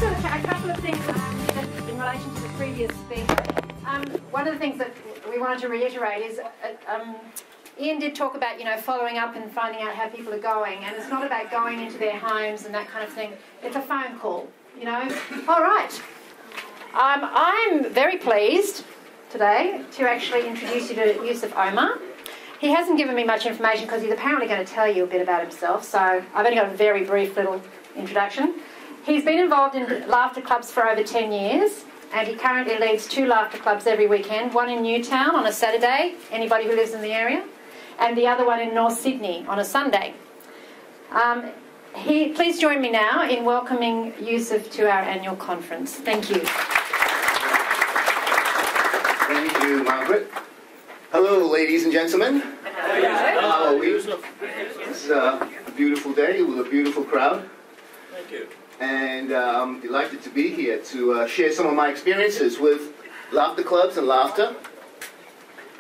just a couple of things in relation to the previous speaker. One of the things that we wanted to reiterate is Ian did talk about, following up and finding out how people are going, and it's not about going into their homes and that kind of thing. It's a phone call, All right. I'm very pleased today to actually introduce you to Usuff Omar. He hasn't given me much information because he's apparently going to tell you a bit about himself, so I've only got a very brief little introduction. He's been involved in laughter clubs for over 10 years, and he currently leads 2 laughter clubs every weekend, one in Newtown on a Saturday, anybody who lives in the area, and the other one in North Sydney on a Sunday. Please join me now in welcoming Usuff to our annual conference. Thank you. Thank you, Margaret. Hello, ladies and gentlemen. Hello. This is a beautiful day with a beautiful crowd. Thank you. And I'm delighted to be here to share some of my experiences with laughter clubs and laughter.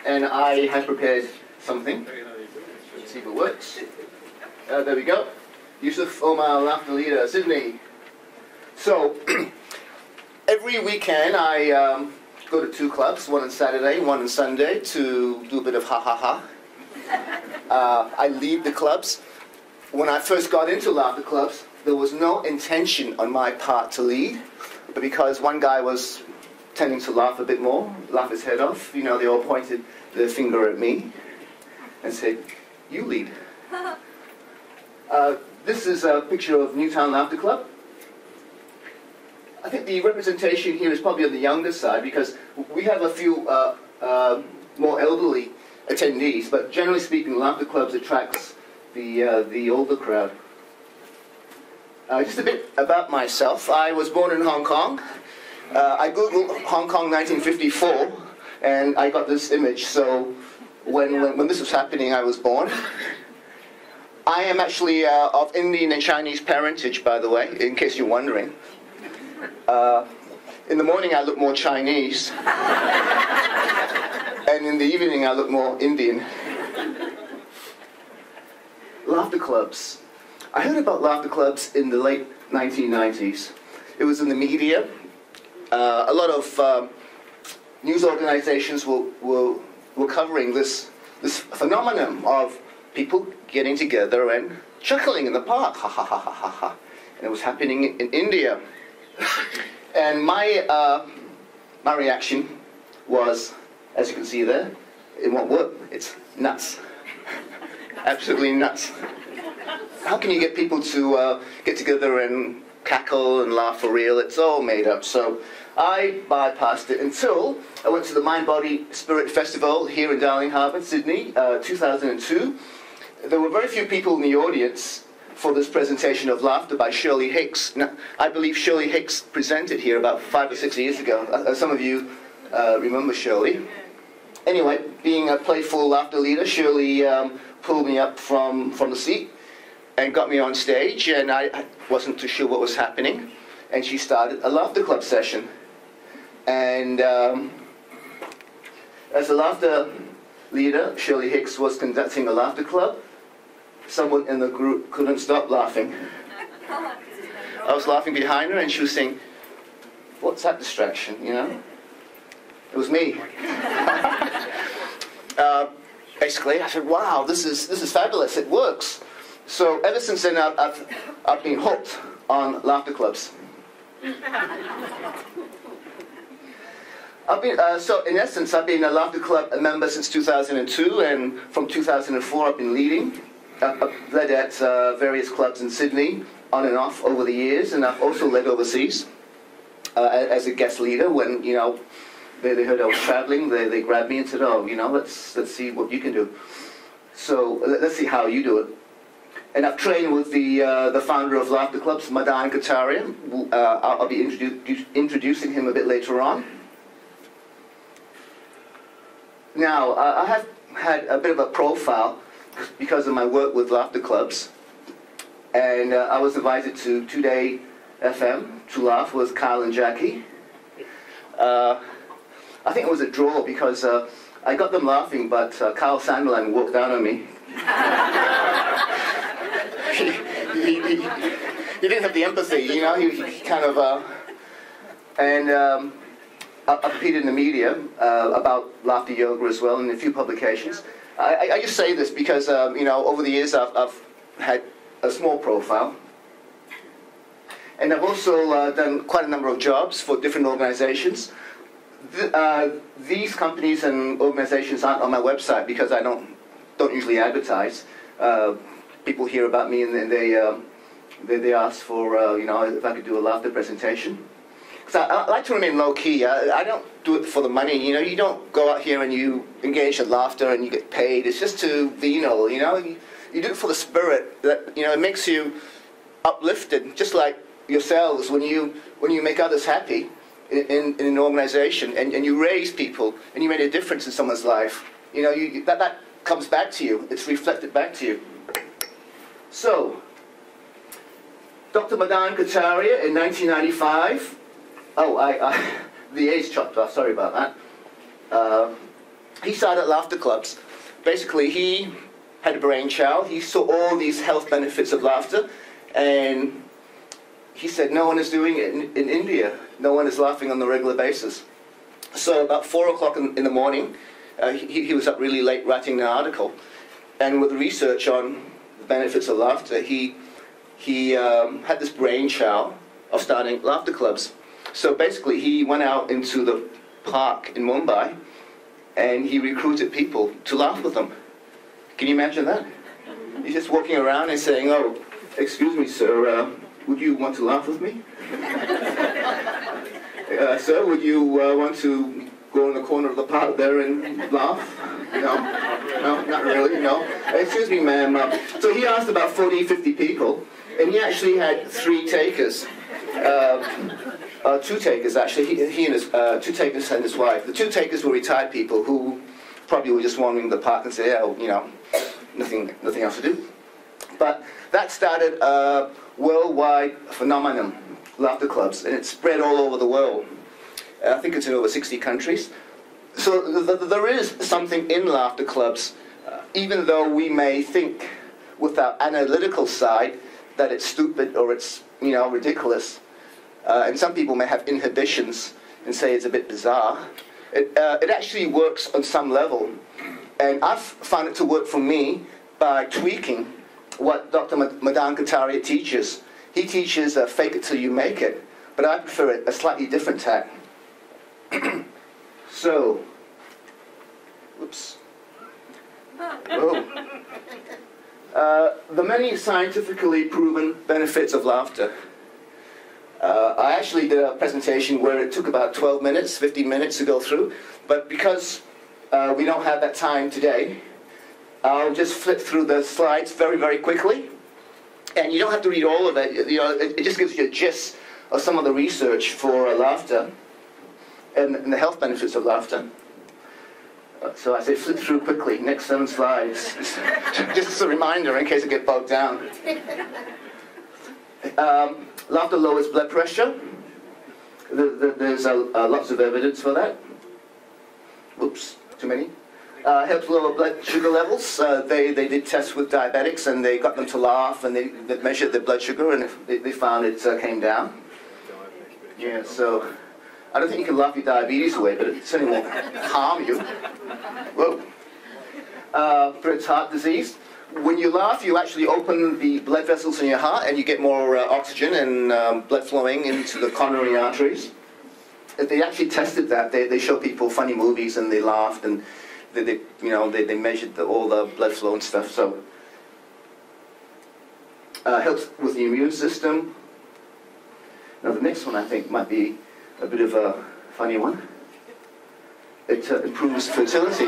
And I have prepared something. Let's see if it works. There we go. Usuff Omar, laughter leader, Sydney. So, every weekend I go to 2 clubs, one on Saturday, one on Sunday, to do a bit of ha-ha-ha. I lead the clubs. When I first got into laughter clubs, there was no intention on my part to lead, but because one guy was tending to laugh a bit more, laugh his head off, they all pointed their finger at me and said, "You lead." This is a picture of Newtown Laughter Club. I think the representation here is probably on the younger side because we have a few more elderly attendees, but generally speaking, laughter clubs attracts the older crowd. Just a bit about myself. I was born in Hong Kong. I googled Hong Kong 1954, and I got this image. So when this was happening, I was born. I am actually of Indian and Chinese parentage, by the way, in case you're wondering. In the morning I look more Chinese, and in the evening I look more Indian. Laughter clubs. I heard about laughter clubs in the late 1990s. It was in the media. A lot of news organizations were covering this phenomenon of people getting together and chuckling in the park, ha ha ha ha ha ha. And it was happening in India. And my reaction was, as you can see there, it won't work. It's nuts. Absolutely nuts. How can you get people to get together and cackle and laugh for real? It's all made up. So I bypassed it until I went to the Mind, Body, Spirit Festival here in Darling Harbour, Sydney, 2002. There were very few people in the audience for this presentation of laughter by Shirley Hicks. Now, I believe Shirley Hicks presented here about 5 or 6 years ago. Some of you remember Shirley. Anyway, being a playful laughter leader, Shirley pulled me up from the seat and got me on stage, and I wasn't too sure what was happening. And she started a laughter club session. And as a laughter leader, Shirley Hicks was conducting a laughter club. Someone in the group couldn't stop laughing. I was laughing behind her, and she was saying, "What's that distraction?" It was me. Basically, I said, "Wow, this is fabulous. It works." So ever since then, I've been hooked on laughter clubs. So in essence, I've been a laughter club member since 2002, and from 2004, I've been leading. I've led at various clubs in Sydney, on and off over the years, and I've also led overseas as a guest leader. When they heard I was traveling, they grabbed me and said, "Oh, let's see what you can do. So let's see how you do it." And I've trained with the founder of laughter clubs, Madan Kataria. I'll be introducing him a bit later on. Now, I have had a bit of a profile because of my work with laughter clubs, and I was invited to Today FM to laugh with Kyle and Jackie. I think it was a draw because I got them laughing, but Kyle Sanderland walked down on me. he didn't have the empathy, you know. He kind of I've appeared in the media about laughter yoga as well in a few publications. I just say this because you know, over the years I've had a small profile, and I've also done quite a number of jobs for different organizations. These companies and organizations aren't on my website because I don't usually advertise. People hear about me and then they ask for you know, if I could do a laughter presentation. Because I like to remain low key. I don't do it for the money. You know, you don't go out here and you engage in laughter and you get paid. It's just to venal. You know, you do it for the spirit that, you know, it makes you uplifted, just like yourselves when you make others happy in an organization and you raise people and you made a difference in someone's life. You know, that comes back to you. It's reflected back to you. So, Dr. Madan Kataria in 1995. Oh, the A's chopped off. Sorry about that. He started laughter clubs. Basically, he had a brainchild. He saw all these health benefits of laughter, and he said, no one is doing it in India. No one is laughing on a regular basis. So about 4 o'clock in the morning, he was up really late writing an article, and with research on the benefits of laughter, he had this brainchild of starting laughter clubs. So basically, he went out into the park in Mumbai, and he recruited people to laugh with him. Can you imagine that? He's just walking around and saying, oh, excuse me, sir, would you want to laugh with me? Sir, would you want to go in the corner of the park there and laugh? No, not really, no. Excuse me, ma'am. So he asked about 40, 50 people, and he actually had 3 takers. 2 takers, actually. He and his 2 takers and his wife. The 2 takers were retired people who probably were just wandering the park and say, oh, you know, nothing else to do. But that started a worldwide phenomenon, laughter clubs, and it spread all over the world. I think it's in over 60 countries. So there is something in laughter clubs, even though we may think with our analytical side that it's stupid or it's, you know, ridiculous. And some people may have inhibitions and say it's a bit bizarre. It actually works on some level. And I've found it to work for me by tweaking what Dr. Madan Kataria teaches. He teaches fake it till you make it, but I prefer a slightly different tack. So, oops. Oh. The many scientifically proven benefits of laughter. I actually did a presentation where it took about 12 minutes, 15 minutes to go through, but because we don't have that time today, I'll just flip through the slides very, very quickly. And you don't have to read all of it. You know, it just gives you a gist of some of the research for laughter and the health benefits of laughter. So I say flip through quickly. Next 7 slides. Just as a reminder in case I get bogged down. Laughter lowers blood pressure. There's lots of evidence for that. Oops, too many. Helps lower blood sugar levels. They did tests with diabetics and they got them to laugh and they measured their blood sugar and they found it came down. Yeah, so I don't think you can laugh your diabetes away, but it certainly won't harm you. Whoa. For its heart disease. When you laugh, you actually open the blood vessels in your heart and you get more oxygen and blood flowing into the coronary arteries. They actually tested that. They show people funny movies and they laughed and they measured all the blood flow and stuff. So helps with the immune system. Now the next one I think might be a bit of a funny one. It improves fertility.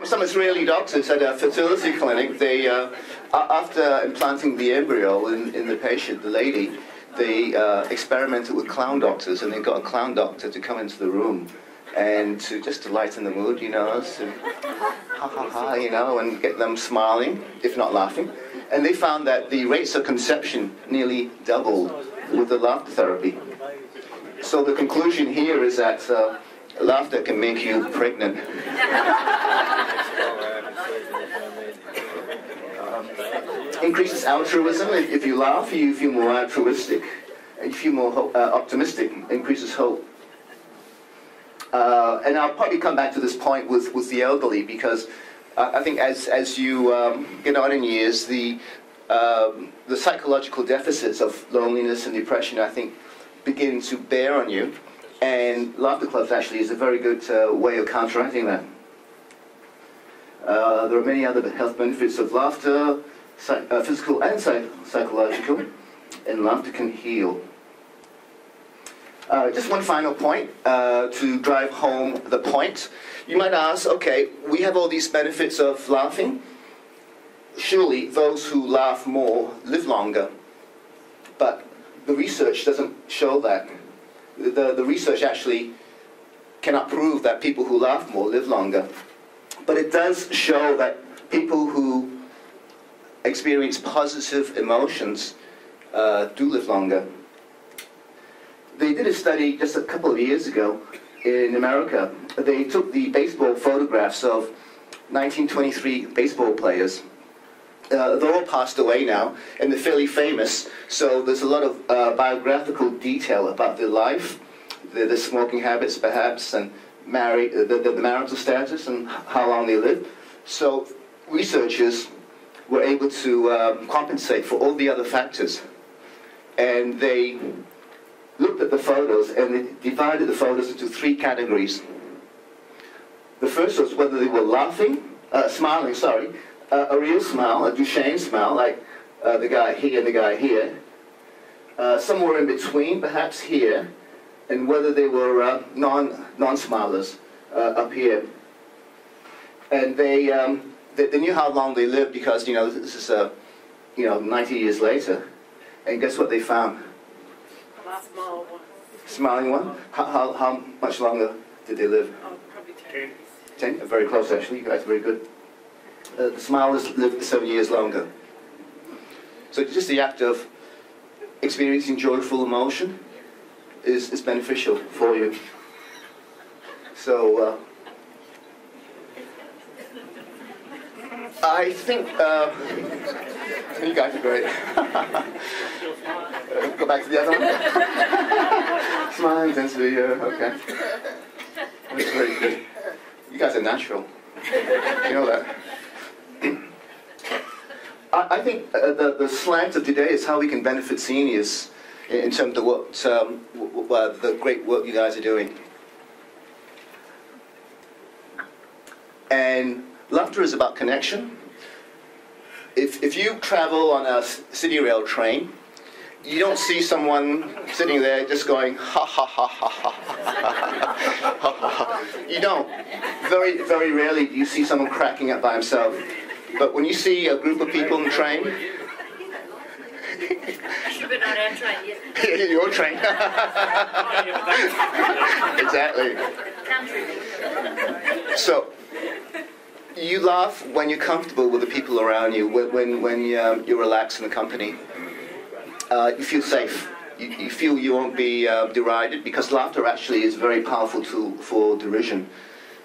Some Israeli doctors at a fertility clinic, they after implanting the embryo in the patient, the lady, they experimented with clown doctors, and they got a clown doctor to come into the room and to lighten the mood, you know, to ha ha ha, you know, and get them smiling, if not laughing. And they found that the rates of conception nearly doubled with the laughter therapy. So the conclusion here is that laughter can make you pregnant. Increases altruism. If you laugh, you feel more altruistic. You feel more optimistic. Increases hope. And I'll probably come back to this point with the elderly, because I think as you get on in years, the psychological deficits of loneliness and depression, I think, begin to bear on you. And laughter clubs actually is a very good way of counteracting that. There are many other health benefits of laughter, physical and psychological, and laughter can heal. Just one final point to drive home the point. You might ask, okay, we have all these benefits of laughing. Surely those who laugh more live longer. But the research doesn't show that. The research actually cannot prove that people who laugh more live longer. But it does show that people who experience positive emotions do live longer. They did a study just a couple of years ago in America. They took the baseball photographs of 1923 baseball players. They're all passed away now, and they're fairly famous, so there's a lot of biographical detail about their life, their smoking habits perhaps, and the marital status and how long they lived. So researchers were able to compensate for all the other factors, and they looked at the photos and they divided the photos into three categories. The first was whether they were smiling, a real smile, a Duchenne smile, like the guy here and the guy here. Somewhere in between, perhaps here, and whether they were non-smilers up here. And they knew how long they lived because, this is 90 years later. And guess what they found? Smiling one? How much longer did they live? Oh, probably 10. 10? Very close, actually. You guys are very good. The smilers lived 7 years longer. So just the act of experiencing joyful emotion is beneficial for you. So I think you guys are great. Go back to the other one. Smile intensity, okay. That's very good. You guys are natural. You know that. I think the slant of today is how we can benefit seniors in terms of what the great work you guys are doing. And laughter is about connection. If you travel on a city rail train, you don't see someone sitting there just going ha ha ha ha ha ha ha ha. You don't. Very, very rarely do you see someone cracking up by himself. But when you see a group of people on the train, But not our train yet. your train. Exactly. So you laugh when you're comfortable with the people around you, when you're relaxed in the company. You feel safe. You feel you won't be derided, because laughter actually is a very powerful tool for derision,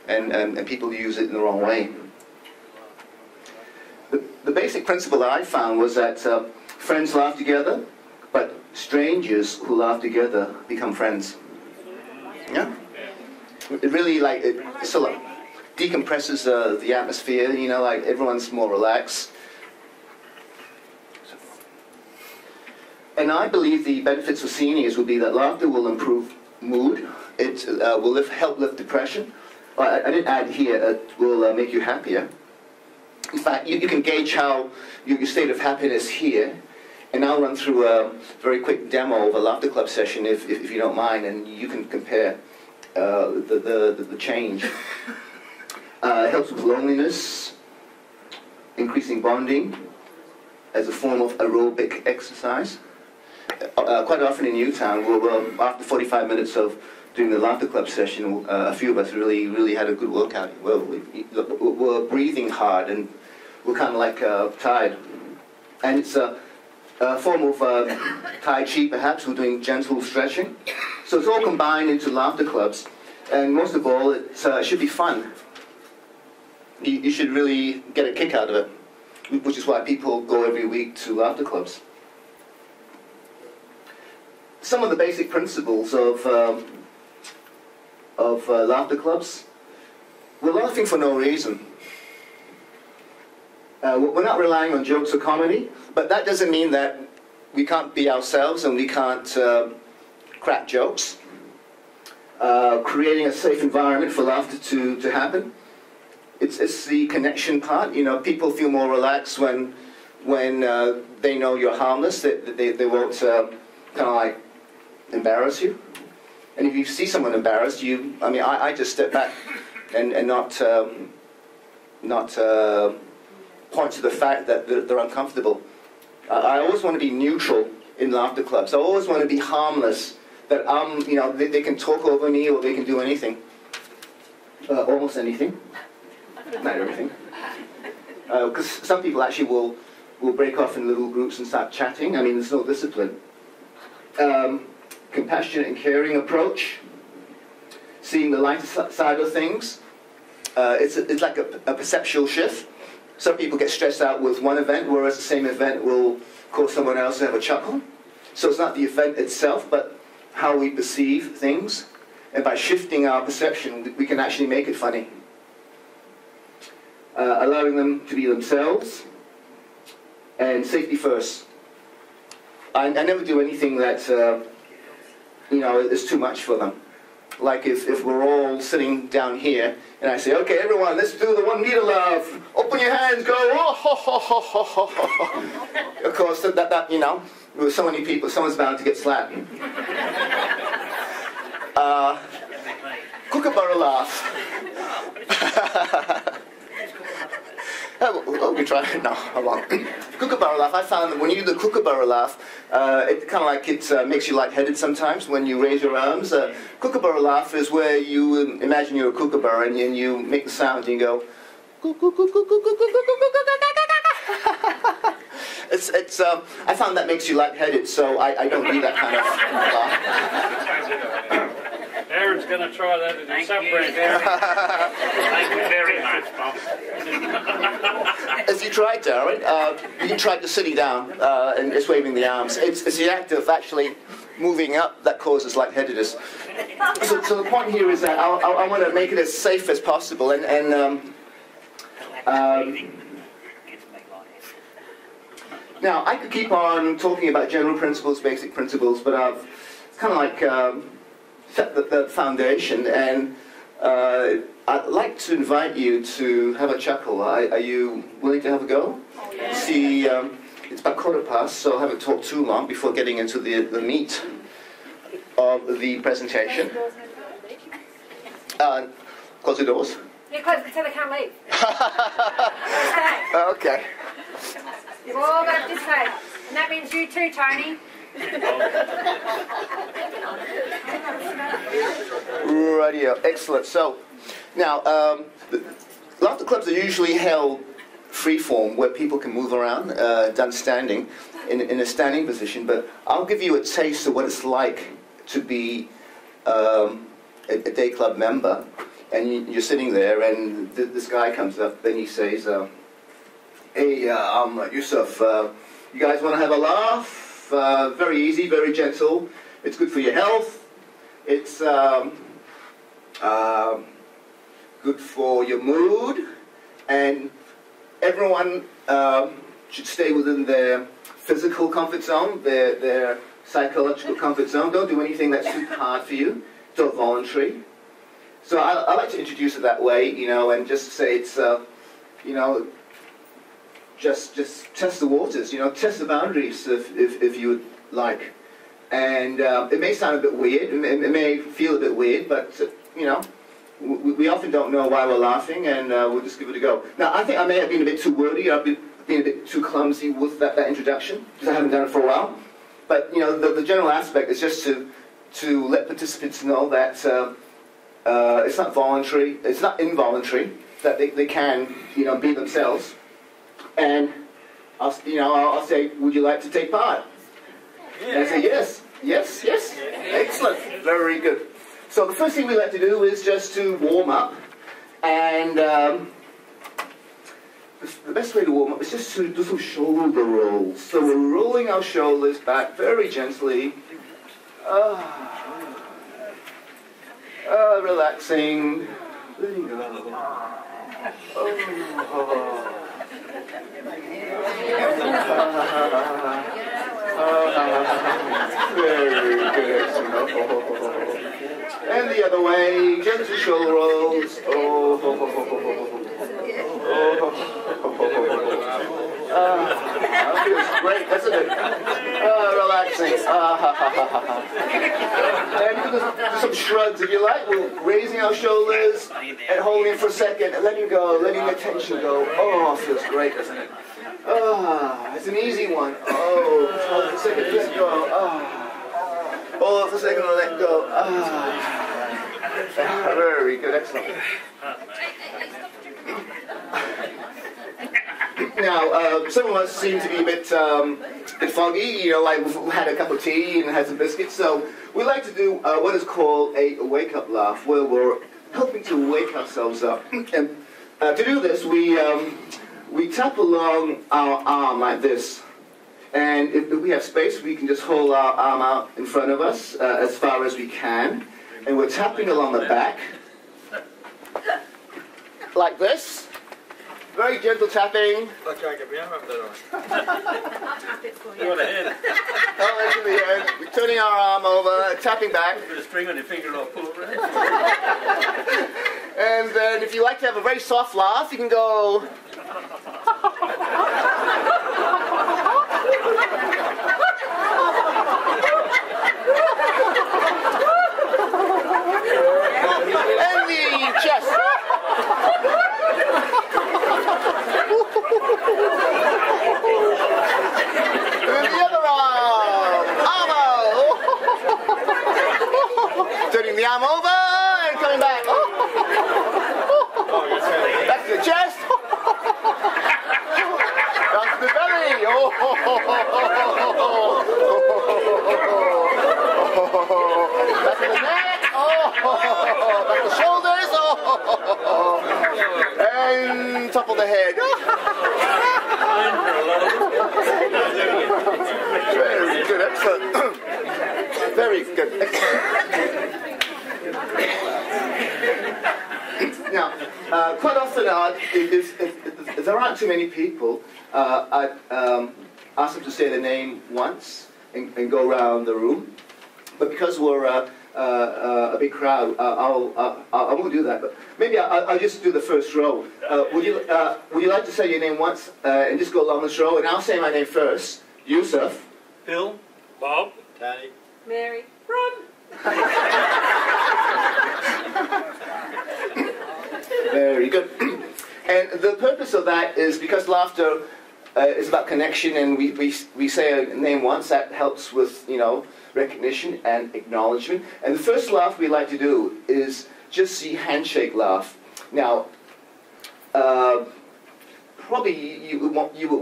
and people use it in the wrong way. The basic principle that I found was that friends laugh together, but strangers who laugh together become friends. Yeah? It really it sort of decompresses the atmosphere, everyone's more relaxed. And I believe the benefits for seniors would be that laughter will improve mood, it will help lift depression. I didn't add here, it will make you happier. In fact, you can gauge how your state of happiness here, and I'll run through a very quick demo of a laughter club session if you don't mind, and you can compare the change. It helps with loneliness, increasing bonding as a form of aerobic exercise. Quite often in Newtown, after 45 minutes of doing the laughter club session, a few of us really had a good workout. We're breathing hard and we're kind of like tired. And it's a form of Tai Chi perhaps, we're doing gentle stretching. So it's all combined into laughter clubs. And most of all, it should be fun. You should really get a kick out of it, which is why people go every week to laughter clubs. Some of the basic principles of laughter clubs. We're laughing for no reason. We're not relying on jokes or comedy, but that doesn't mean that we can't be ourselves and we can't crack jokes. Creating a safe environment for laughter to happen. It's the connection part. You know, people feel more relaxed when they know you're harmless. They won't kind of like embarrass you. And if you see someone embarrassed, I just step back and not point to the fact that they're uncomfortable. I always want to be neutral in laughter clubs. I always want to be harmless. That they can talk over me or they can do anything, almost anything, not everything. Because some people actually will break off in little groups and start chatting. I mean, there's no discipline. Compassionate and caring approach. Seeing the lighter side of things. It's like a perceptual shift. Some people get stressed out with one event, whereas the same event will cause someone else to have a chuckle. So it's not the event itself, but how we perceive things. And by shifting our perception, we can actually make it funny. Allowing them to be themselves. And safety first. I never do anything that is too much for them. Like if we're all sitting down here, and I say, okay, everyone, let's do the 1 meter laugh. Open your hands, go, oh, ho, ho, ho, ho, ho, ho. Of course, with so many people, someone's bound to get slapped. Kookaburra laugh. Oh, we try it? No, hold on. Kookaburra laugh, I found that when you do the kookaburra laugh, it kind of like makes you lightheaded sometimes when you raise your arms. Kookaburra laugh is where you imagine you're a kookaburra and you make the sound and you go, I found that makes you lightheaded, so I don't do that kind of laugh. Aaron's going to try that at his separate area. Thank you very much, Bob. As you tried, Darren, you can try just sitting down and just waving the arms. It's the act of actually moving up that causes lightheadedness. So the point here is that I want to make it as safe as possible, now, I could keep on talking about general principles, basic principles, but I've kind of like set the foundation, and I'd like to invite you to have a chuckle. Are you willing to have a go? Oh, yeah. See, it's about 15:15, so I haven't talked too long before getting into the meat of the presentation. Close the doors. Yeah, close it so they can't leave. Okay. You've all got this side. And that means you too, Tony. Radio, excellent. So, now, laughter clubs are usually held free-form, where people can move around, done standing, in a standing position, but I'll give you a taste of what it's like to be a day club member, and you're sitting there, and this guy comes up, and he says, hey, I'm Usuff, you guys want to have a laugh? Very easy, very gentle. It's good for your health. It's good for your mood. And everyone should stay within their physical comfort zone, their psychological comfort zone. Don't do anything that's too hard for you. It's all voluntary. So I like to introduce it that way, and just say it's, just test the waters, test the boundaries if you would like. And it may sound a bit weird, it may feel a bit weird, but, we often don't know why we're laughing, and we'll just give it a go. Now, I think I may have been a bit too wordy, I've been a bit too clumsy with that introduction, because I haven't done it for a while. But, the general aspect is just to let participants know that it's not voluntary, it's not involuntary, that they can, be themselves. And I'll say, would you like to take part? And I say, yes, yes, yes. Excellent. Very good. So the first thing we like to do is just to warm up. And the best way to warm up is just to do some shoulder rolls. So we're rolling our shoulders back very gently. Relaxing. Letting go. Very good. And the other way, gentle shoulder rolls. That feels great, doesn't it? Relaxing. And do some shrugs if you like. We're raising our shoulders and holding it for a second and letting go, letting the tension go. Oh, it feels great, doesn't it? It's an easy one. Hold for a second, let go. Hold for a second and let go. Very good, excellent. Now, some of us seem to be a bit foggy, like we've had a cup of tea and had some biscuits, so we like to do what is called a wake-up laugh, where we're helping to wake ourselves up. And to do this, we tap along our arm like this, and if we have space, we can just hold our arm out in front of us as far as we can, and we're tapping along the back, like this. Very gentle tapping. Go ahead. We're turning our arm over, tapping back. Put a string on your finger or pull it right. And then if you like to have a very soft laugh, you can go. And the chest. And the other arm. Turning the arm over and coming back. That's the chest. That's the belly. Back to the neck. Back to the shoulders. And top of the head. Very good, excellent. Very good, excellent. Now, quite often, if there aren't too many people, I ask them to say their name once and go around the room. But because we're a big crowd, I won't do that. But maybe I'll just do the first row. Would you like to say your name once and just go along this row? And I'll say my name first. Usuff. Bill. Bob. Danny. Mary. Ron. Very good. And the purpose of that is because laughter is about connection, and we say a name once. That helps with recognition and acknowledgement. And the first laugh we like to do is just the handshake laugh. Now, probably you would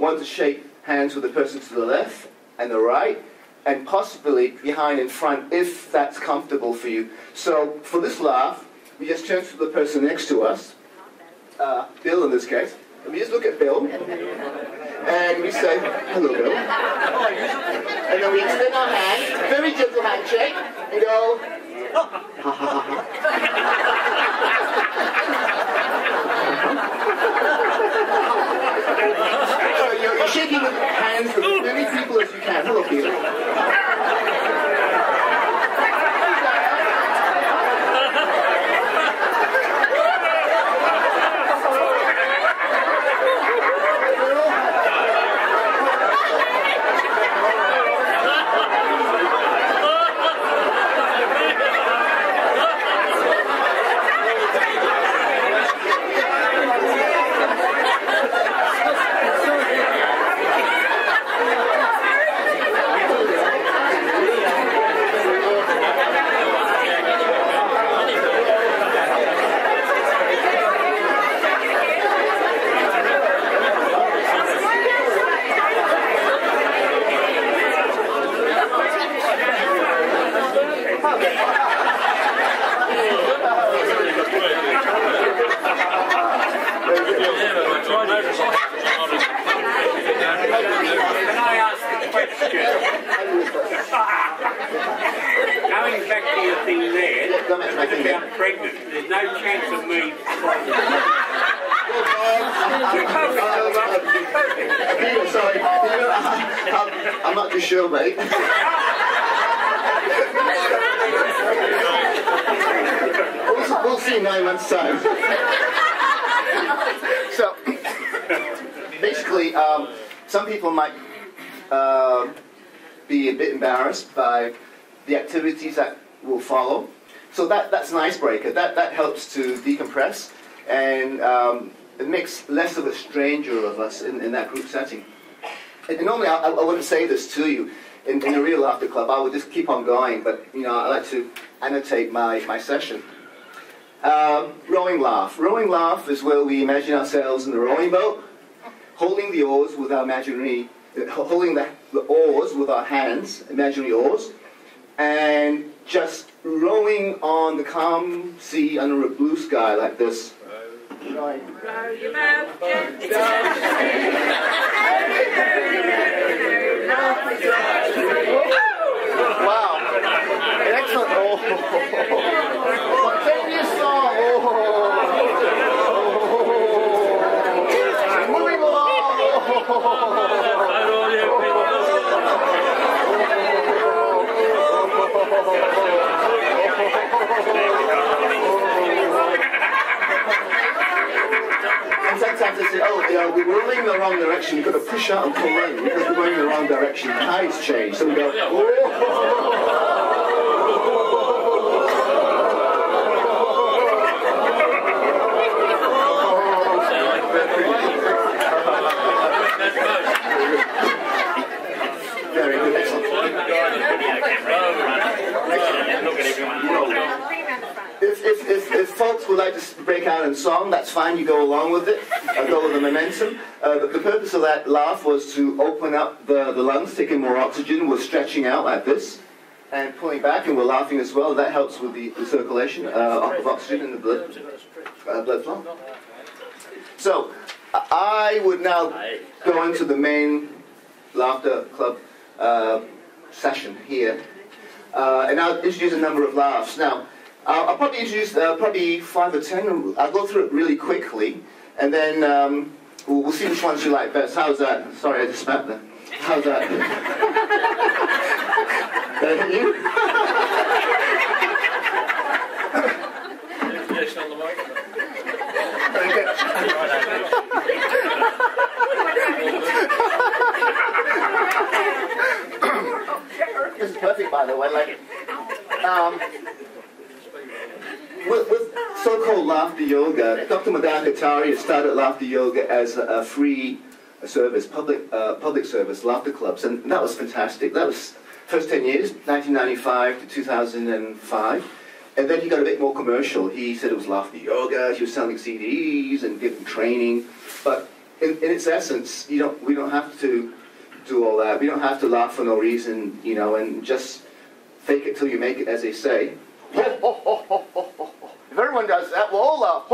want to shake hands with the person to the left and the right, and possibly behind and front if that's comfortable for you. So for this laugh, we just turn to the person next to us, Bill in this case, and we just look at Bill, and we say, hello Bill. And then we extend our hand, very gentle handshake, and go, ha ha ha ha. So you're shaking with hands with as many people as you can. Hello Bill. There's no chance of me. Sorry, I'm not too sure, mate. We'll see in 9 months' time. So, basically, some people might be a bit embarrassed by the activities that will follow. So that's an icebreaker. That helps to decompress, and it makes less of a stranger of us in that group setting. And normally I wouldn't say this to you in a real laughter club. I would just keep on going, but I like to annotate my session. Rowing laugh. Rowing laugh is where we imagine ourselves in the rowing boat, holding the oars with our holding the oars with our hands, imaginary oars, and just rowing on the calm sea under a blue sky like this. Right. Row your boat gently. Wow. Excellent. Oh. Spontaneous song. Oh. Moving along. And sometimes they say, oh, we're rolling in the wrong direction. You've got to push out and pull in because we're going in the wrong direction. The tide's changed. So we go, oh. Very good. Excellent. If folks would like to break out in song, that's fine. You go along with it. Go with the momentum. The purpose of that laugh was to open up the lungs, taking more oxygen. We're stretching out like this and pulling back, and we're laughing as well. That helps with the circulation of oxygen in the blood flow. So I would now go into the main laughter club session here, and I'll introduce a number of laughs. Now, I'll probably introduce probably 5 or 10. I'll go through it really quickly, and then we'll see which ones you like best. How's that? Sorry, I just spat there. How's that? Did I hit you? Yes, on the microphone. Very good. This is perfect, by the way. With so-called laughter yoga, Dr Madan Kataria started laughter yoga as a free service, public service, laughter clubs, and that was fantastic. That was first 10 years, 1995 to 2005, and then he got a bit more commercial. He said it was laughter yoga. He was selling CDs and giving training, but in its essence, we don't have to do all that. We don't have to laugh for no reason, and just fake it till you make it, as they say. If everyone does that, we'll all laugh.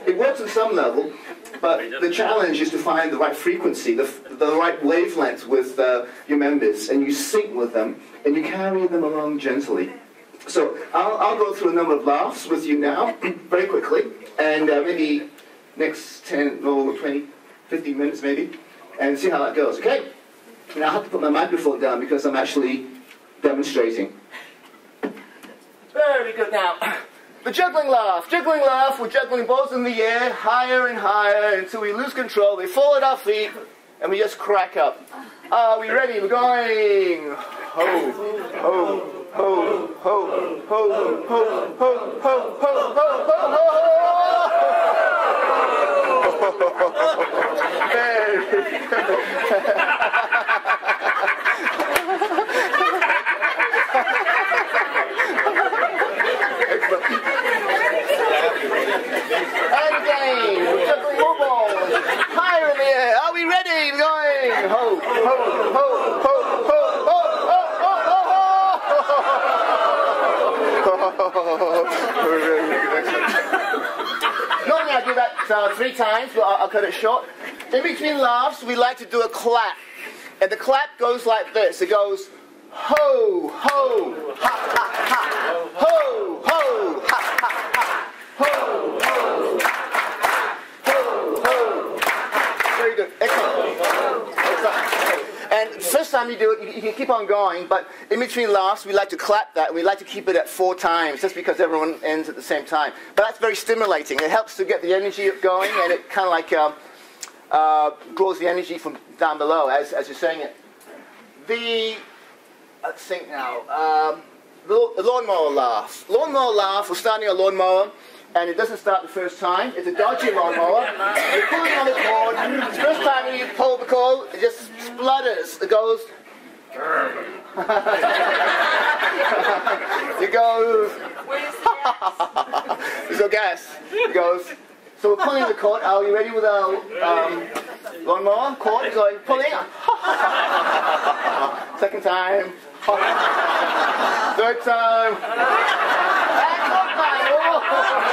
It works on some level, but the challenge is to find the right frequency, the right wavelength with your members, and you sync with them, and you carry them along gently. So I'll go through a number of laughs with you now, very quickly, and maybe next 10 or 20, 15 minutes maybe, and see how that goes, okay? Now I have to put my microphone down because I'm actually demonstrating. Very good now. The juggling laugh. Juggling laugh, we're juggling balls in the air, higher and higher, until we lose control. They fall at our feet, and we just crack up. Are we ready? We're going. Ho, ho, ho, ho, ho, ho, ho, ho, ho, ho, ho, Very good. And again, we're juggling more balls. Higher in the air. Are we ready? We're going. Ho, ho, ho, ho, ho, ho, ho, ho, ho. Normally I do that 3 times, but I'll cut it short. In between laughs, we like to do a clap. And the clap goes like this. It goes ho, ho, ha, ha, ha. Ho, ho, you keep on going, but in between laughs, we like to clap that, and we like to keep it at 4 times, just because everyone ends at the same time. But that's very stimulating. It helps to get the energy going, and it kind of like draws the energy from down below as you're saying it. Let's think now, the lawnmower laugh. Lawnmower laugh, we're starting a lawnmower, and it doesn't start the first time. It's a dodgy lawnmower. You're pulling on the cord. The first time you pull the cord, it just splutters. It goes. It goes. There's no gas. It goes. So we're pulling the cord. Are you ready with our lawnmower cord? Going pulling. Second time. Third time. And fourth time.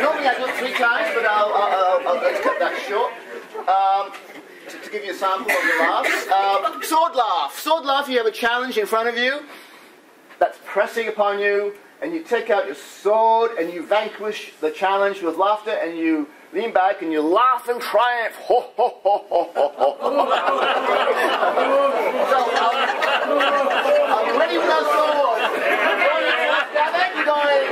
Normally I do it 3 times, but I'll cut that short. To give you a sample of the laughs. Sword laugh. Sword laugh, you have a challenge in front of you that's pressing upon you, and you take out your sword and you vanquish the challenge with laughter, and you lean back and you laugh in triumph. Ho, ho, ho, ho, ho, ho. So, are you ready with our sword? You're going.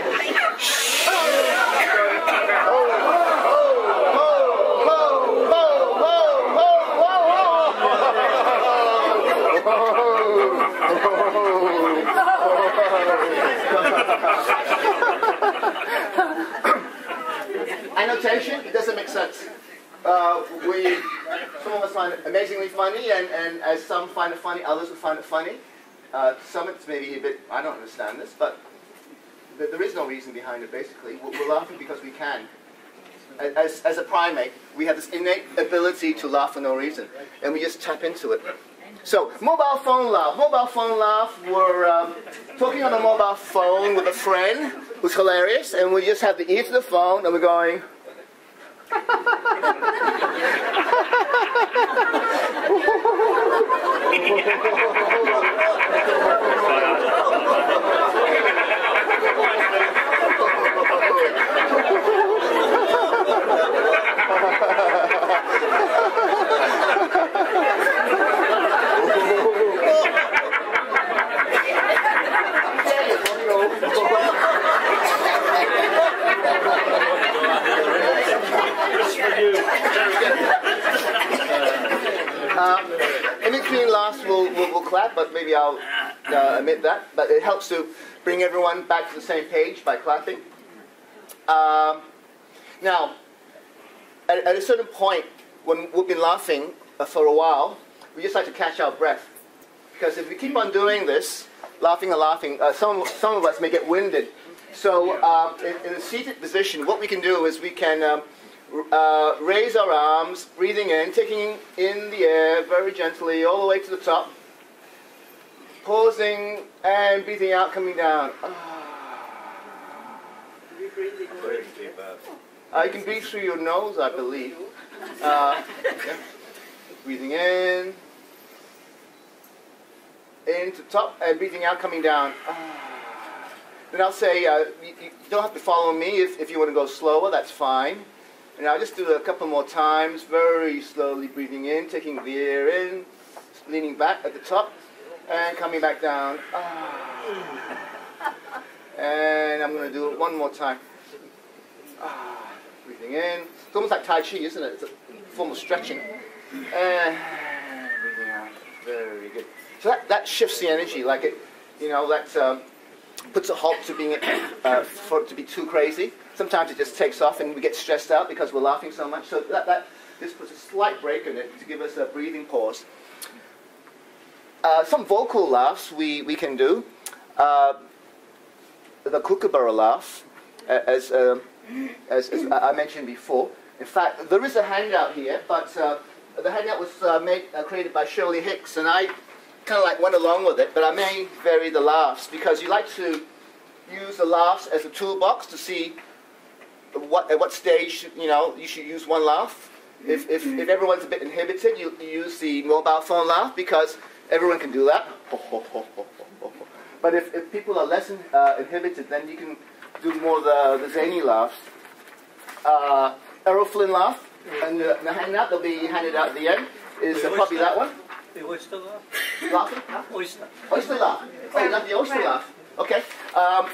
Annotation, it doesn't make sense. Some of us find it amazingly funny, and as some find it funny, others will find it funny. Some it's maybe a bit, I don't understand this, but there is no reason behind it, basically. We're laughing because we can. As a primate, we have this innate ability to laugh for no reason, and we just tap into it. So, mobile phone laugh. Mobile phone laugh, we're talking on a mobile phone with a friend who's hilarious, and we just have the ear to the phone, and we're going... In between laughs, we'll clap, but maybe I'll admit that. But it helps to bring everyone back to the same page by clapping. Now, at a certain point, when we've been laughing for a while, we just like to catch our breath. Because if we keep on doing this, laughing and laughing, some of us may get winded. So in a seated position, what we can do is we can raise our arms, breathing in, taking in the air very gently all the way to the top, pausing and breathing out, coming down. You can breathe through your nose, I believe. Yeah. Breathing in to top, and breathing out, coming down. Then I'll say, you don't have to follow me if you want to go slower, that's fine. And I'll just do it a couple more times, very slowly breathing in, taking the air in, leaning back at the top, and coming back down. And I'm going to do it one more time. Breathing in. It's almost like Tai Chi, isn't it? It's a form of stretching. And breathing out. Very good. So that shifts the energy, like it, that puts a halt to being for it to be too crazy. Sometimes it just takes off and we get stressed out because we're laughing so much. So this puts a slight break in it to give us a breathing pause. Some vocal laughs we can do. The kookaburra laugh, as I mentioned before. In fact, there is a handout here, but the handout was created by Shirley Hicks, and I kind of went along with it, but I may vary the laughs because you like to use the laughs as a toolbox to see at what stage you should use one laugh, if everyone's a bit inhibited, you use the mobile phone laugh because everyone can do that. But if people are less inhibited, then you can do more the zany laughs. Errol Flynn laugh, and the hand out, they'll be handed out at the end, is probably that one. The oyster laugh? Laughing? Oyster. Oyster laugh. Oh, you love the oyster laugh. Okay.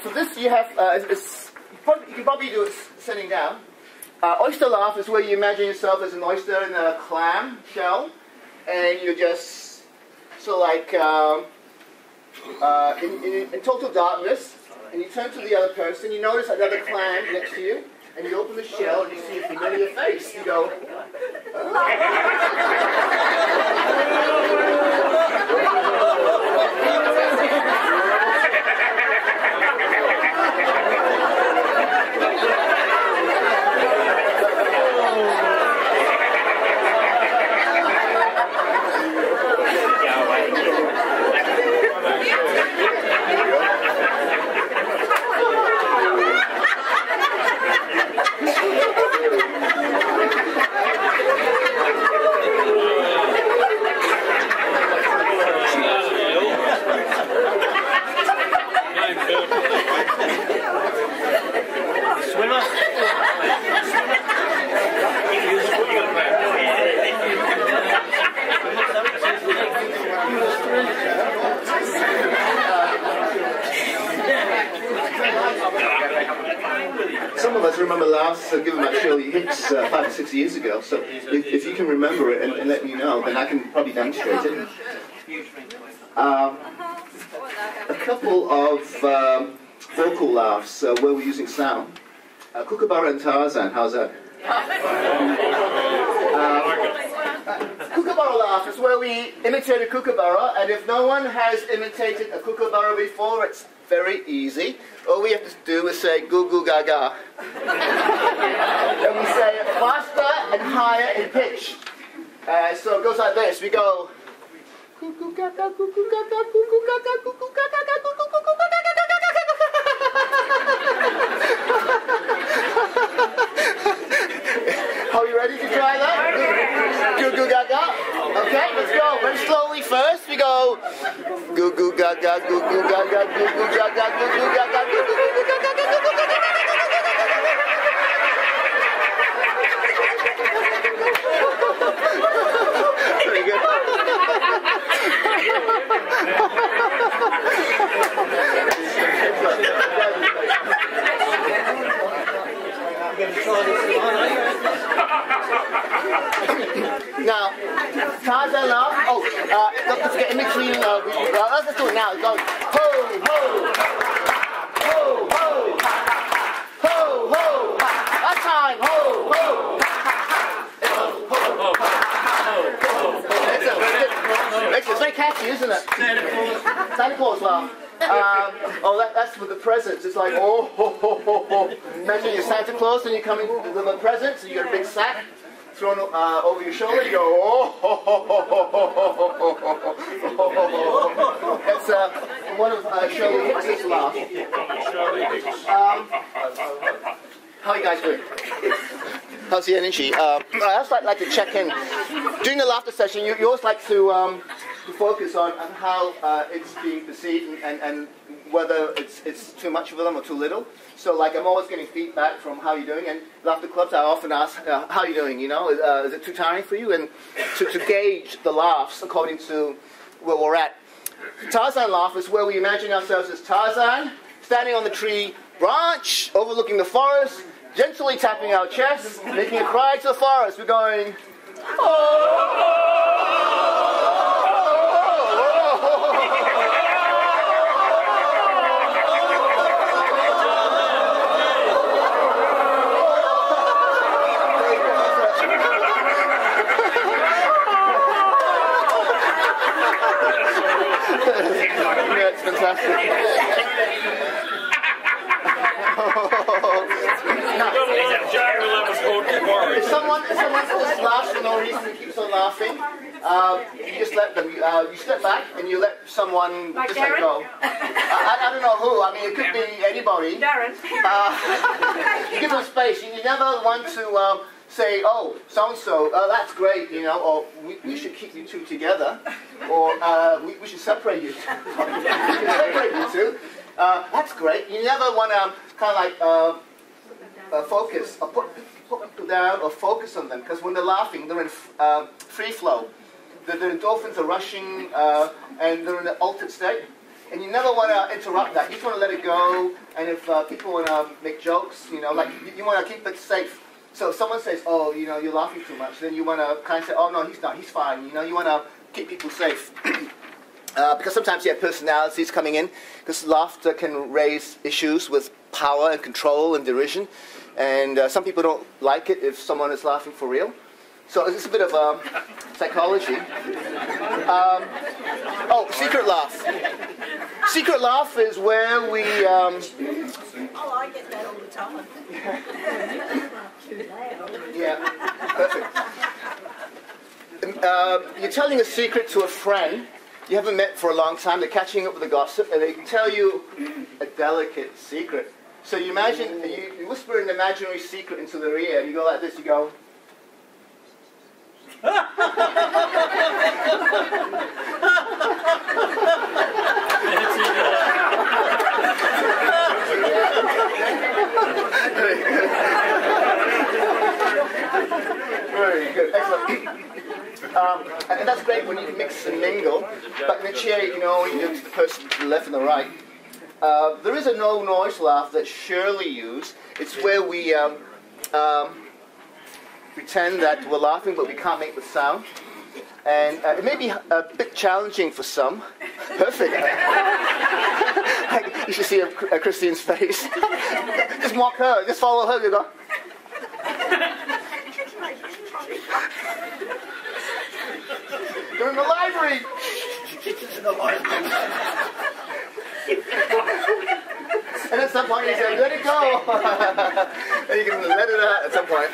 For this, you have, you can probably do it sitting down. Oyster laugh is where you imagine yourself as an oyster in a clam shell, and you're just sort of like in total darkness, and you turn to the other person, you notice another clam next to you, and you open the shell and you see a familiar face. You go, some of us remember laughs given by Shirley Hicks 5 or 6 years ago, so if you can remember it and let me know, then I can probably demonstrate it. A couple of vocal laughs where we're using sound. Kookaburra and Tarzan, how's that? Kookaburra laugh is where we imitate a kookaburra, and if no one has imitated a kookaburra before, it's very easy. All we have to do is say goo goo gaga. And we say it faster and higher in pitch. So it goes like this. We go goo goo gaga, goo goo gaga, goo goo gaga, goo goo gaga, goo goo gaga. Are you ready to try that? Goo goo gaga. Okay, let's go. Very slowly first. We go goo goo gaga, goo goo gaga, goo goo gaga, goo goo gaga, goo goo gaga, goo goo gaga. Pretty good. Now, Tarzan laugh. Oh, don't forget in between. Let's do it now. It goes ho ho ho ho ho ho. Last time ho ho ho. It's very catchy, isn't it? Santa Claus laugh. Oh, that's with the presents. It's like, oh, ho, ho, ho, ho. Imagine you're Santa Claus and you're coming with a present, so you got a big sack thrown over your shoulder. You go, oh, ho, ho, ho, ho, ho, ho, ho, ho. It's one of Shirley Hicks's laughs. How are you guys doing? How's the energy? I also like to check in. During the laughter session, you always like to focus on how it's being perceived and whether it's too much for them or too little. So, like, I'm always getting feedback from how you're doing, and laughter clubs, I often ask, how are you doing, you know? Is it too tiring for you? And to gauge the laughs according to where we're at. Tarzan laugh is where we imagine ourselves as Tarzan, standing on the tree branch, overlooking the forest, gently tapping our chests, making a cry to the forest. We're going, oh! That's fantastic. If someone just laughs for no reason and keeps on laughing, you just let them. You step back and you let someone just let go. I don't know who. I mean, it could be anybody. Darren. You give them space. You never want to say, oh, so-and-so, that's great, you know, or we should keep you two together, or we should separate you two. Separate you two. That's great. You never want to kind of like focus, or put people down, or focus on them, because when they're laughing, they're in free flow. The endorphins are rushing, and they're in an altered state. And you never want to interrupt that. You just want to let it go. And if people want to make jokes, you know, like you want to keep it safe. So if someone says, oh, you know, you're laughing too much, then you want to kind of say, oh, no, he's not, he's fine. You know, you want to keep people safe. Because sometimes you have personalities coming in, because laughter can raise issues with power and control and derision. And some people don't like it if someone is laughing for real. So it's a bit of psychology. Oh, secret laugh. Secret laugh is where we... Oh, I get that all the time. Yeah, perfect. You're telling a secret to a friend you haven't met for a long time. They're catching up with the gossip, and they can tell you a delicate secret. So you imagine, you whisper an imaginary secret into their ear, and you go like this, you go... Very good, excellent. And that's great when you can mix and mingle, but in a chair, you can only do to the person to the left and the right. There is a no-noise laugh that Shirley used. It's where we pretend that we're laughing, but we can't make the sound. And it may be a bit challenging for some. Perfect. You should see Christine's face. Just mock her. Just follow her. You go. You're in the library. In the library. And at some point you say, let it go. And you can let it out at some point.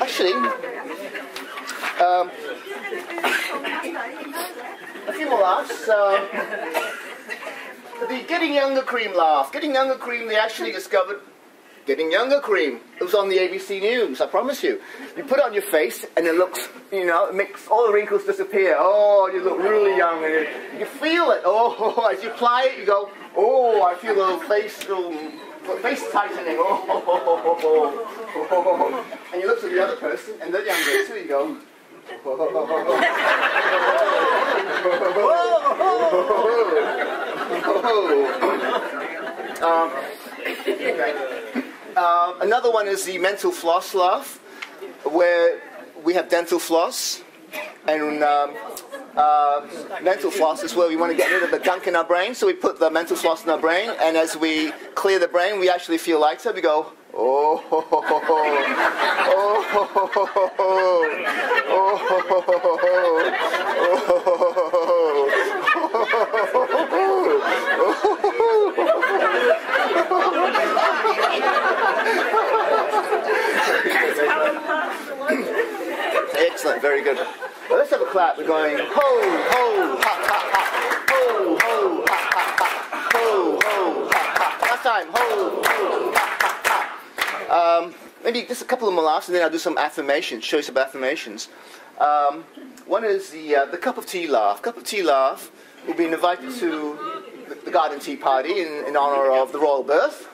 Actually, a few more laughs. The Getting Younger Cream laugh. Getting Younger Cream, they actually discovered Getting Younger Cream. It was on the ABC News, I promise you. You put it on your face, and it looks, you know, it makes all the wrinkles disappear. Oh, you look really young, and you feel it. Oh, as you apply it, you go, oh, I feel the face tightening. Oh. And you look to the other person, and they're younger too. You go. Okay. Another one is the mental floss laugh, where we have dental floss, and mental floss is where we want to get rid of the gunk in our brain, so we put the mental floss in our brain, and as we clear the brain, we actually feel lighter. We go, oh, oh, oh, oh, Excellent, very good. Well, let's have a clap. We're going ho, ho, ha, ha, ha. Ho, ho, ha, ha, ha. Ho, ho, ha, ha. Last time. Ho, ho, ha, ha, ha. Maybe just a couple of more laughs, and then I'll do some affirmations, show you some affirmations. One is the cup of tea laugh. Cup of tea laugh. We've been invited to the garden tea party in honor of the royal birth.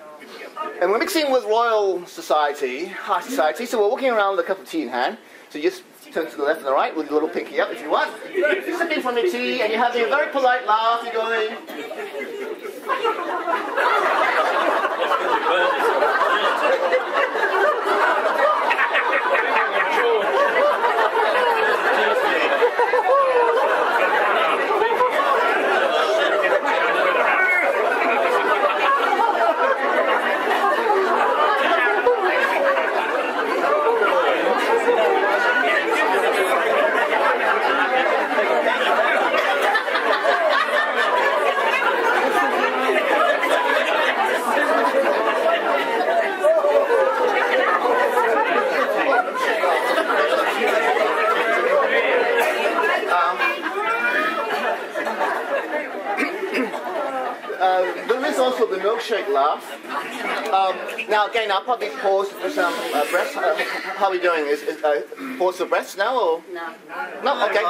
And we're mixing with royal society, high society, so we're walking around with a cup of tea in hand. So you just turn to the left and the right with your little pinky up if you want. You're sipping from your tea and you're having a very polite laugh. You're going... also the milkshake laugh. Now again, I'll probably pause for some breaths. How are we doing? Pause for breaths now, or? No. No? Okay.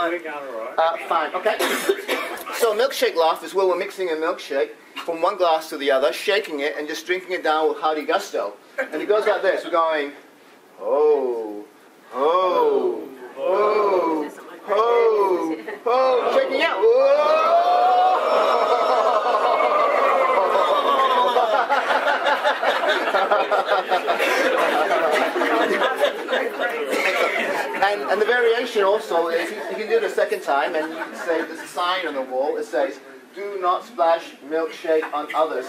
Fine, okay. So milkshake laugh is where we're mixing a milkshake from one glass to the other, shaking it, and just drinking it down with hearty gusto. And it goes like this. We're going, oh, oh, oh, oh, oh, shaking out. And the variation also is you can do it a second time, and you can say there's a sign on the wall. It says, "Do not splash milkshake on others."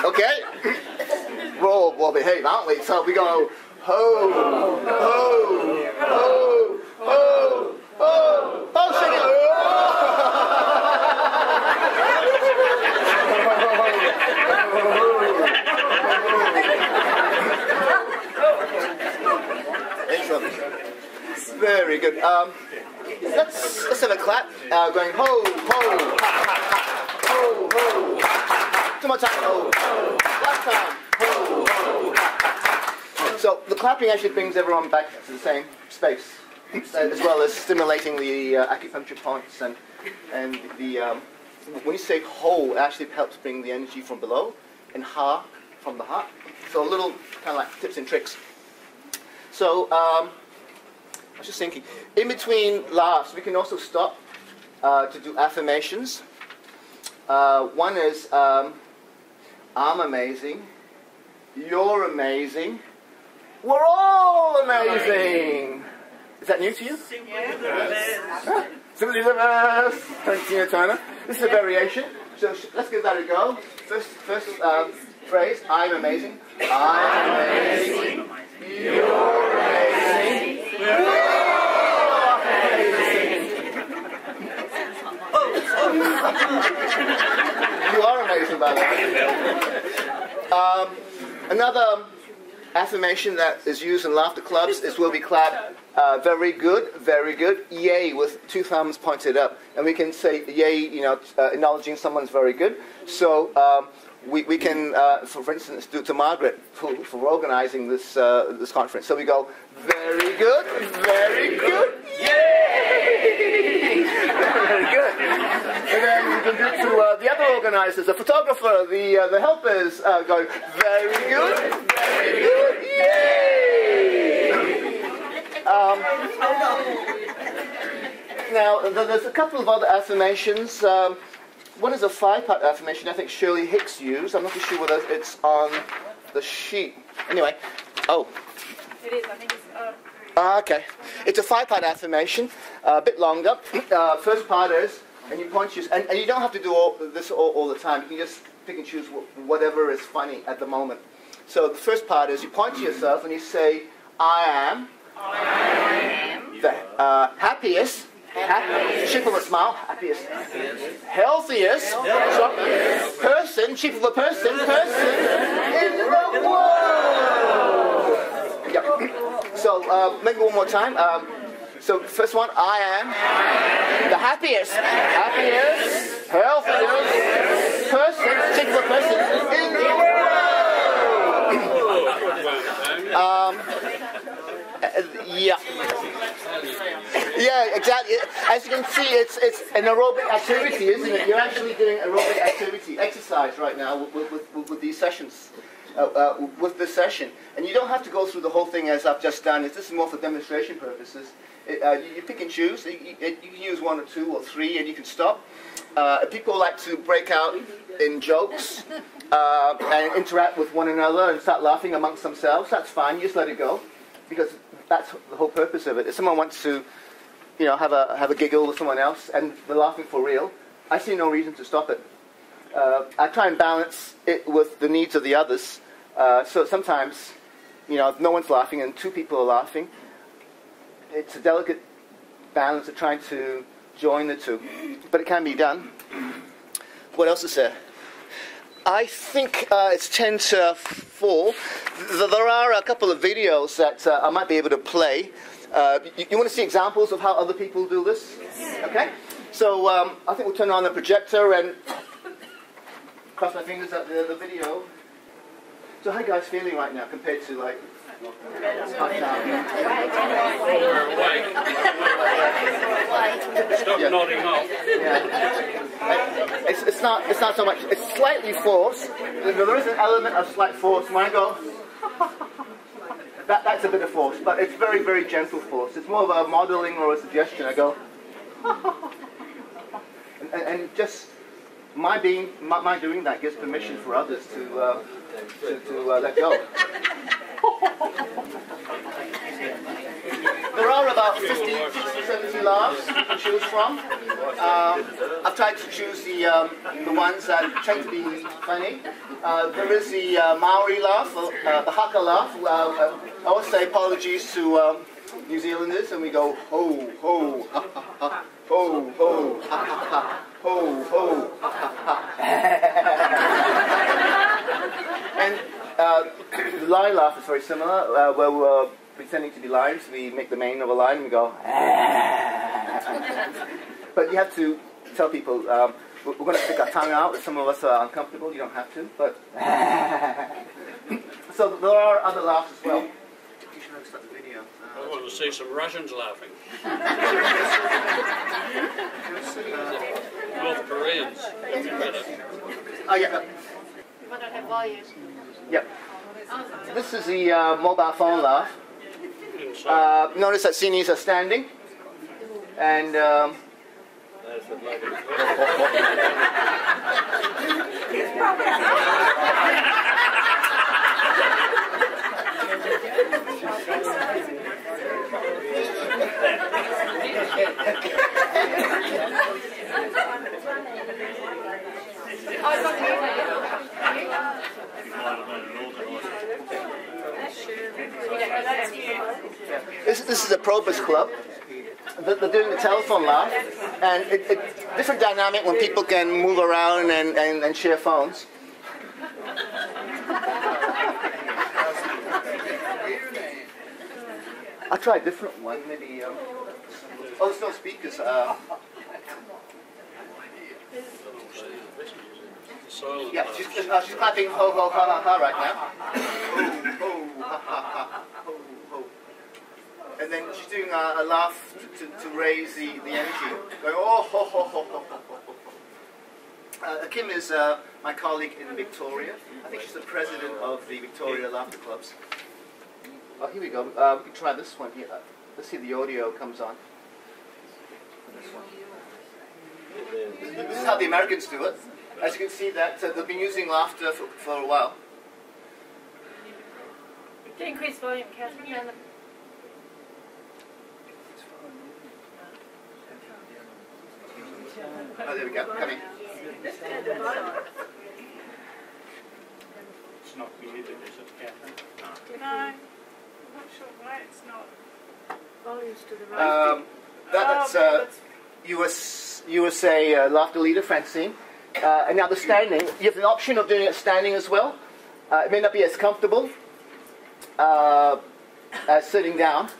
Okay, we'll behave, aren't we? So we go ho, ho, ho, ho, ho, ho, shake it. Excellent. Very good. Let's have a clap. Going ho, ho, ha, ha, ha, ho, ho, ha, ha. Two more time. Ho, ho. Last time. Ho, ho, ha, ha, ha. So the clapping actually brings everyone back to the same space, as well as stimulating the acupuncture points and the. When you say ho, it actually helps bring the energy from below, and ha from the heart. So a little kind of like tips and tricks. So I was just thinking, in between laughs, we can also stop to do affirmations. One is, I'm amazing, you're amazing, we're all amazing. Is that new to you? Simply the best. Thanks, Tina Turner. This is a variation, so let's give that a go. First phrase, I'm amazing. I'm amazing. You're amazing. We're all amazing. You are amazing, by the way. Another affirmation that is used in laughter clubs is where we clap, very good, yay, with two thumbs pointed up. And we can say yay, acknowledging someone's very good. So we can, for instance, do it to Margaret for organizing this conference. So we go, very good, yay! Very good. And then we can do it to the other organizers, the photographer, the helpers, going, very good, yay! Now, there's a couple of other affirmations. One is a 5-part affirmation I think Shirley Hicks used. I'm not too sure whether it's on the sheet. Anyway, It is, I think it's... okay. It's a 5-part affirmation, a bit longer. First part is, and you point to, and you don't have to do this all the time. You can just pick and choose whatever is funny at the moment. So the first part is you point to yourself and you say, I am the happiest, shape of a smile, happiest, healthiest person, shape of a person in the world. Yeah. So maybe one more time. So first one, I am the happiest, healthiest person, shape of a person in the world. Yeah, exactly. As you can see, it's an aerobic activity, isn't it? You're actually doing aerobic activity, exercise right now with these sessions, with this session. And you don't have to go through the whole thing as I've just done. This is more for demonstration purposes. You pick and choose. You can use 1 or 2 or 3, and you can stop. People like to break out in jokes and interact with one another and start laughing amongst themselves. That's fine. You just let it go, because that's the whole purpose of it. If someone wants to, have a giggle with someone else and they're laughing for real, I see no reason to stop it. I try and balance it with the needs of the others. So sometimes, if no one's laughing and 2 people are laughing, it's a delicate balance of trying to join the 2. But it can be done. What else is there? I think it's 10 to 4. There are a couple of videos that I might be able to play. You want to see examples of how other people do this? Okay. So I think we'll turn on the projector, and cross my fingers at the video. So how are you guys feeling right now compared to like Stop nodding off. Yeah. It's not so much. It's slightly forced. There is an element of slight force. When I go, that's a bit of force, but it's very, very gentle force. It's more of a modeling or a suggestion. I go, and just my doing that gives permission for others to let go. There are about 50 to 70 laughs to choose from. I've tried to choose the ones that tend to be funny. There is the Maori laugh, the haka laugh. I always say apologies to New Zealanders, and we go ho ho ha ha ha, ho ho ha ha ha, ho ho ha ha ha. And the lion laugh is very similar, where we're pretending to be lions. We make the mane of a lion and we go, but you have to tell people, we're going to stick our tongue out. If some of us are uncomfortable, you don't have to, but so there are other laughs as well. You should have started the video. I want to see some Russians laughing. North Koreans. Oh yeah. You might not have volume. Yep. This is the mobile phone laugh. Notice that seniors are standing, and this is a Probus club. They're doing the telephone laugh, and it's different dynamic when people can move around and share phones. I'll try a different one, maybe. Oh, there's no speakers. Yeah, she's clapping ho ho ha ha ha right now. Ho ho ha ha ha ho ho. And then she's doing a laugh to raise the energy. Going oh ho ho ho ho ho ho. Kim is my colleague in Victoria. I think she's the president of the Victoria Laughter Clubs. Oh, here we go. We can try this one here. Let's see if the audio comes on. This one. This is how the Americans do it. As you can see, that they've been using laughter for a while. To increase volume, Catherine. Oh, there we go. Coming. It's not muted, is it, Catherine? No, I'm not sure why it's not. Volumes to the right. That's USA laughter leader, Francine. And now the standing, you have the option of doing it standing as well. It may not be as comfortable as sitting down.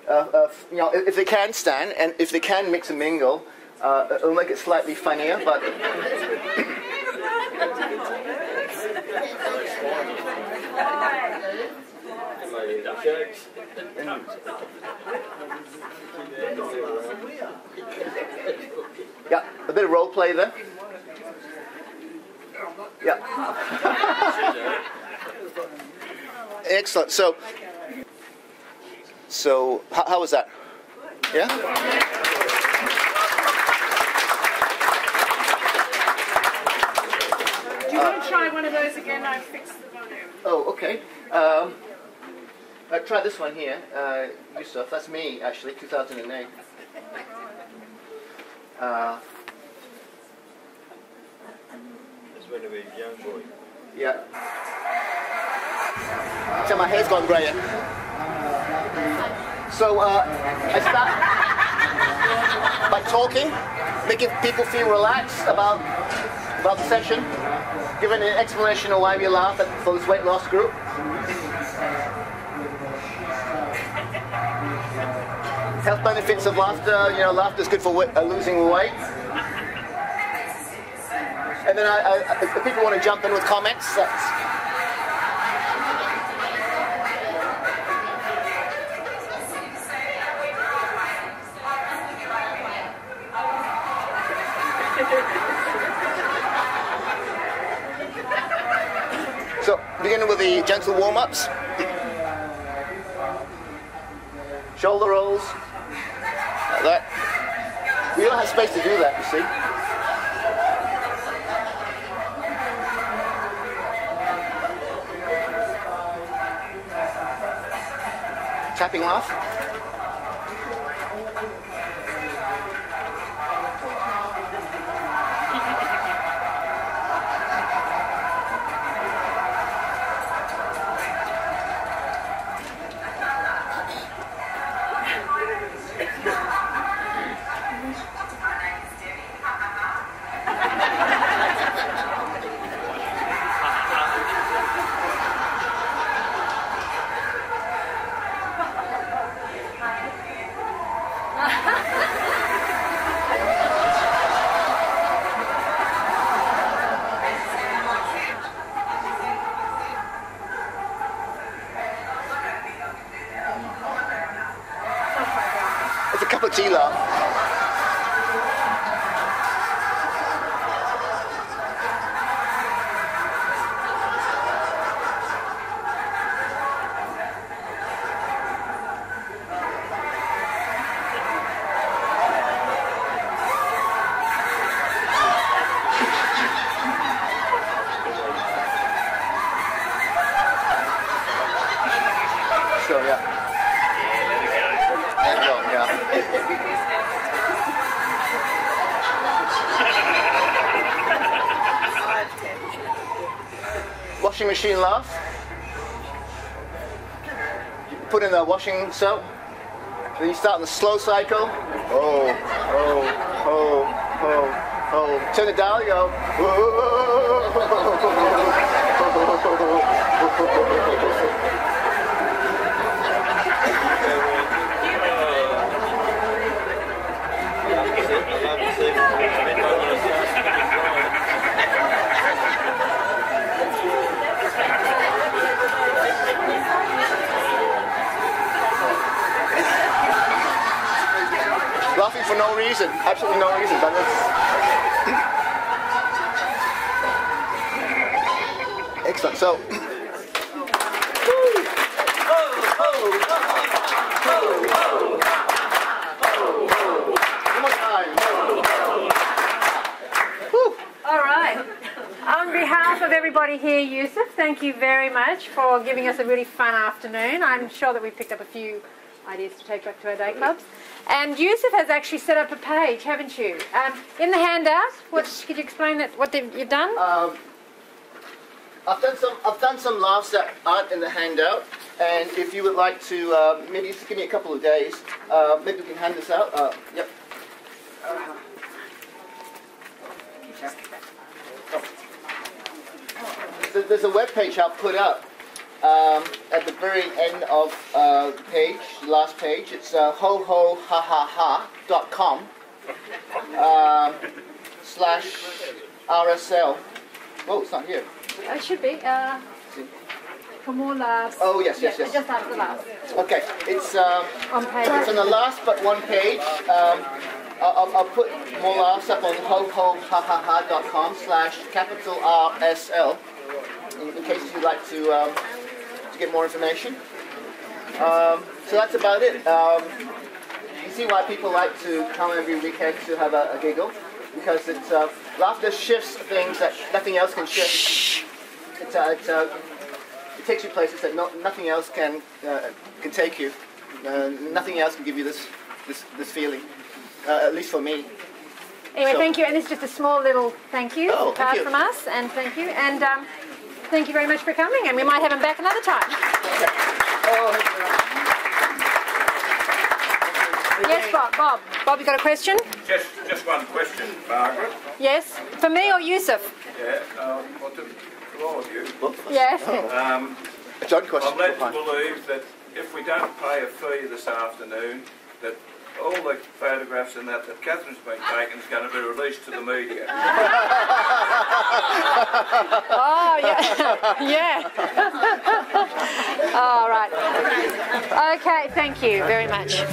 You know, if they can stand and if they can mix and mingle, it'll make it slightly funnier. But yeah, a bit of role play there. Yeah. Excellent. So how was that? Yeah? Do you want to try one of those again? I've fixed the volume. Oh, okay. Try this one here. Usuff, that's me, actually, 2008. When we were a young boy. Yeah. So my hair's gone grey. So I start by talking, making people feel relaxed about the session, giving an explanation of why we laugh for this weight loss group. Health benefits of laughter. You know, laughter is good for losing weight. And then if people want to jump in with comments, that's... So, beginning with the gentle warm-ups. Shoulder rolls. Like that. We don't have space to do that, you see. Tapping off. It's a cup of tea laugh. So yeah. There you go, yeah. Washing machine laugh. You put in a washing soap. Then you start in the slow cycle. Oh, oh, oh, oh, oh. Turn it down, you go. Laughing for no reason, absolutely no reason, but that's... Excellent, so... One more time. All right. On behalf of everybody here, Usuff, thank you very much for giving us a really fun afternoon. I'm sure that we've picked up a few ideas to take back to our day clubs. And Usuff has actually set up a page, haven't you? In the handout, could you explain that? What you've done? I've done some laughs that aren't in the handout, and if you would like to, maybe just give me a couple of days. Maybe we can hand this out. Yep. There's a web page I'll put up at the very end of the page, the last page. It's hohohahaha.com /RSL. Oh, it's not here. It should be. For more laughs. Oh, yes. Just after the laughs. Okay, it's On page. it's on the last but one page. I'll put more laughs up on hohohahaha.com /RSL in case you'd like to get more information. So that's about it. You see why people like to come every weekend to have a giggle, because it's laughter shifts things that nothing else can shift. It takes you places that nothing else can take you. Nothing else can give you this feeling. At least for me. Anyway, So- thank you. And this is just a small little thank you thank you. from us. And thank you. And thank you very much for coming. And we might have him back another time. Yes, Bob. Bob, you got a question? Just one question, Margaret. Yes. For me or Usuff? Yeah, well, to all of you. Yes. A John question. I'm led to believe that if we don't pay a fee this afternoon, that all the photographs and that Catherine's been taken is going to be released to the media. Oh, yeah. Yeah. All right. Okay, thank you very much.